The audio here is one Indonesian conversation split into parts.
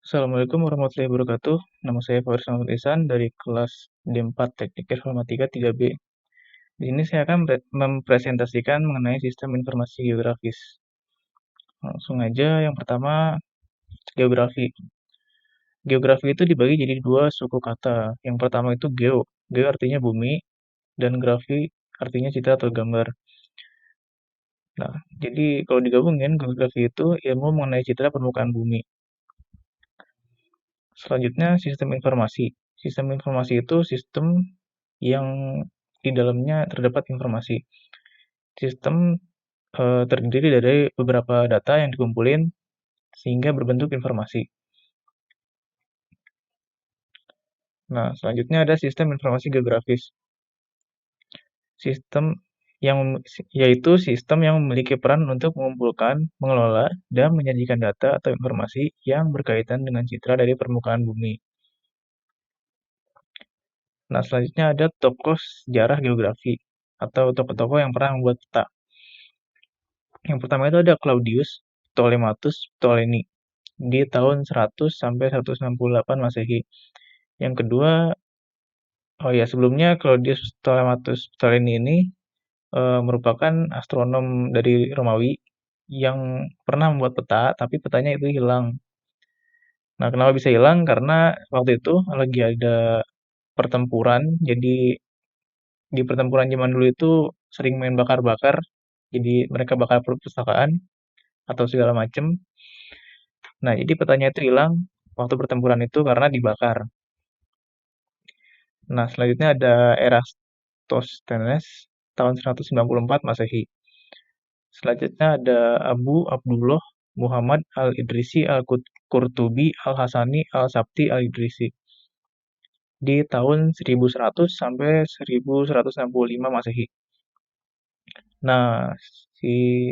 Assalamualaikum warahmatullahi wabarakatuh. Nama saya Faris Ahmad Ihsan dari kelas D4 Teknik Informatika 3B. Di sini saya akan mempresentasikan mengenai sistem informasi geografis. Langsung aja, yang pertama, geografi. Geografi itu dibagi jadi dua suku kata. Yang pertama itu geo. Geo artinya bumi, dan grafi artinya citra atau gambar. Nah, jadi kalau digabungin, geografi itu ilmu mengenai citra permukaan bumi. Selanjutnya, sistem informasi. Sistem informasi itu sistem yang di dalamnya terdapat informasi. Sistem terdiri dari beberapa data yang dikumpulin sehingga berbentuk informasi. Nah, selanjutnya ada sistem informasi geografis. Sistem yang yaitu sistem yang memiliki peran untuk mengumpulkan, mengelola, dan menyajikan data atau informasi yang berkaitan dengan citra dari permukaan bumi. Nah, selanjutnya ada tokoh sejarah geografi atau tokoh-tokoh yang pernah membuat peta. Yang pertama itu ada Claudius Ptolemaios Ptolemy di tahun 100 sampai 168 Masehi. Yang kedua, oh ya sebelumnya Claudius Ptolemaios Ptolemy ini merupakan astronom dari Romawi yang pernah membuat peta, tapi petanya itu hilang. Nah, kenapa bisa hilang? Karena waktu itu lagi ada pertempuran, jadi di pertempuran zaman dulu itu sering main bakar-bakar, jadi mereka bakar perpustakaan atau segala macam. Nah, jadi petanya itu hilang waktu pertempuran itu karena dibakar. Nah, selanjutnya ada Eratosthenes tahun 194 Masehi. Selanjutnya ada Abu Abdullah Muhammad Al-Idrisi Al-Qurtubi Al-Hasani Al-Sabti Al-Idrisi di tahun 1100 sampai 1165 Masehi. Nah, si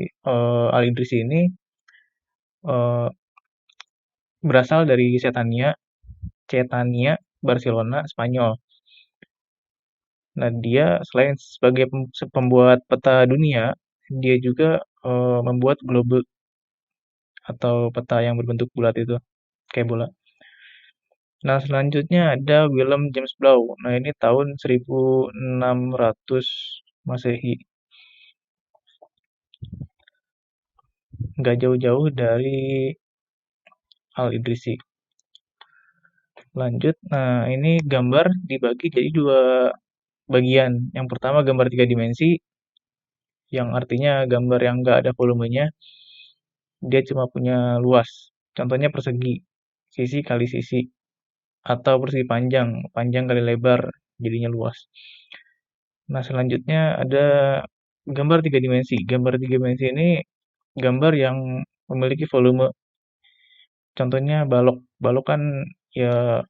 Al-Idrisi ini eh, berasal dari Cetania, Barcelona, Spanyol. Nah, dia selain sebagai pembuat peta dunia, dia juga membuat globe atau peta yang berbentuk bulat itu, kayak bola. Nah, selanjutnya ada Willem James Blau. Nah, ini tahun 1600 Masehi. Nggak jauh-jauh dari Al-Idrisi. Lanjut, nah ini gambar dibagi jadi dua bagian. Yang pertama gambar tiga dimensi, yang artinya gambar yang nggak ada volumenya, dia cuma punya luas. Contohnya persegi, sisi kali sisi, atau persegi panjang, panjang kali lebar, jadinya luas. Nah, selanjutnya ada gambar tiga dimensi. Gambar tiga dimensi ini gambar yang memiliki volume. Contohnya balok. Balok kan ya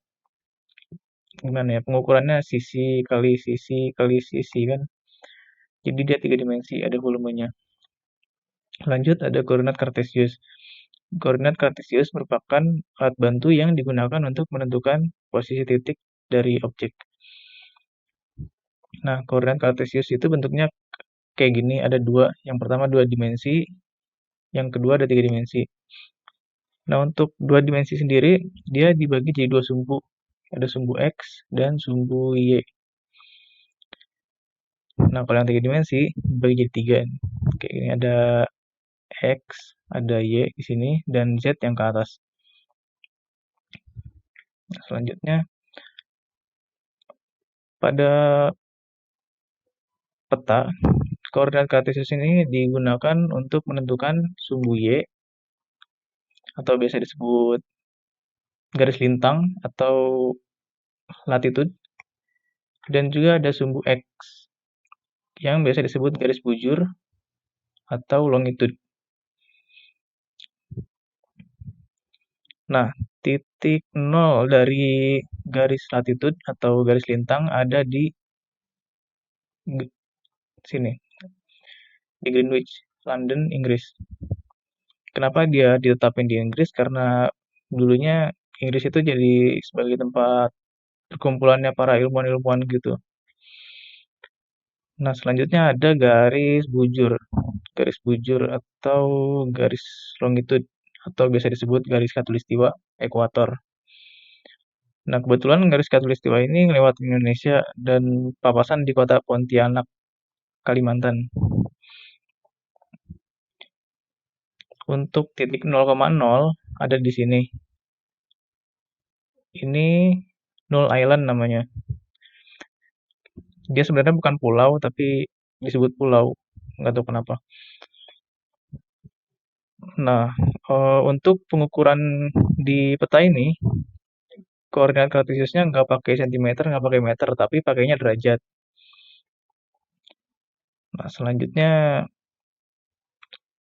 gimana ya, pengukurannya sisi kali sisi kali sisi kan. Jadi dia tiga dimensi, ada volumenya. Lanjut ada koordinat kartesius. Koordinat kartesius merupakan alat bantu yang digunakan untuk menentukan posisi titik dari objek. Nah, koordinat kartesius itu bentuknya kayak gini, ada dua. Yang pertama dua dimensi, yang kedua ada tiga dimensi. Nah, untuk dua dimensi sendiri, dia dibagi jadi dua sumbu. Ada sumbu X dan sumbu Y. Nah, kalau yang tiga dimensi, dibagi jadi tiga. Kayak gini, ada X, ada Y di sini, dan Z yang ke atas. Nah, selanjutnya, pada peta, koordinat kartesius ini digunakan untuk menentukan sumbu Y, atau biasa disebut garis lintang, atau latitude, dan juga ada sumbu X, yang biasa disebut garis bujur, atau longitude. Nah, titik nol dari garis latitude atau garis lintang ada di sini, di Greenwich, London, Inggris. Kenapa dia ditetapin di Inggris? Karena dulunya Inggris itu jadi sebagai tempat perkumpulannya para ilmuwan-ilmuwan gitu. Nah, selanjutnya ada garis bujur atau garis longitude atau biasa disebut garis khatulistiwa ekuator. Nah, kebetulan garis khatulistiwa ini lewat Indonesia dan papasan di kota Pontianak, Kalimantan. Untuk titik 0,0 ada di sini. Ini Null Island namanya. Dia sebenarnya bukan pulau, tapi disebut pulau. Nggak tahu kenapa. Nah, untuk pengukuran di peta ini, koordinat kartesiusnya nggak pakai sentimeter, nggak pakai meter, tapi pakainya derajat. Nah, selanjutnya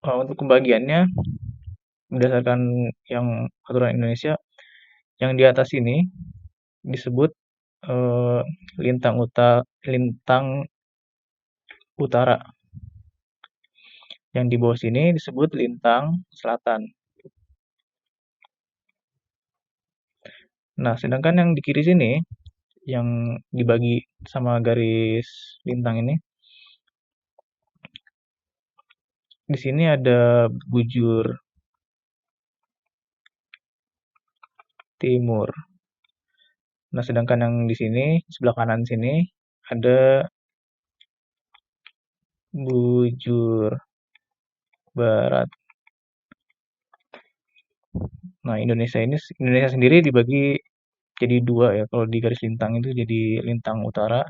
untuk pembagiannya berdasarkan yang aturan Indonesia, yang di atas ini disebut eh, lintang utara. Yang di bawah sini disebut lintang selatan. Nah, sedangkan yang di kiri sini, yang dibagi sama garis lintang ini, di sini ada bujur timur. Nah, sedangkan yang di sini, sebelah kanan sini, ada bujur barat. Nah, Indonesia sendiri dibagi jadi dua ya. Kalau di garis lintang itu jadi lintang utara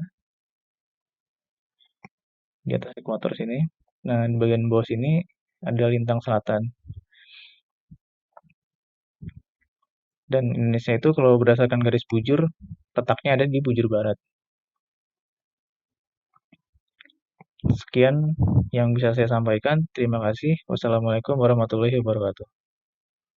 di atas ekuator sini. Nah, di bagian bawah sini ada lintang selatan. Dan Indonesia itu kalau berdasarkan garis bujur, letaknya ada di bujur barat. Sekian yang bisa saya sampaikan. Terima kasih. Wassalamualaikum warahmatullahi wabarakatuh.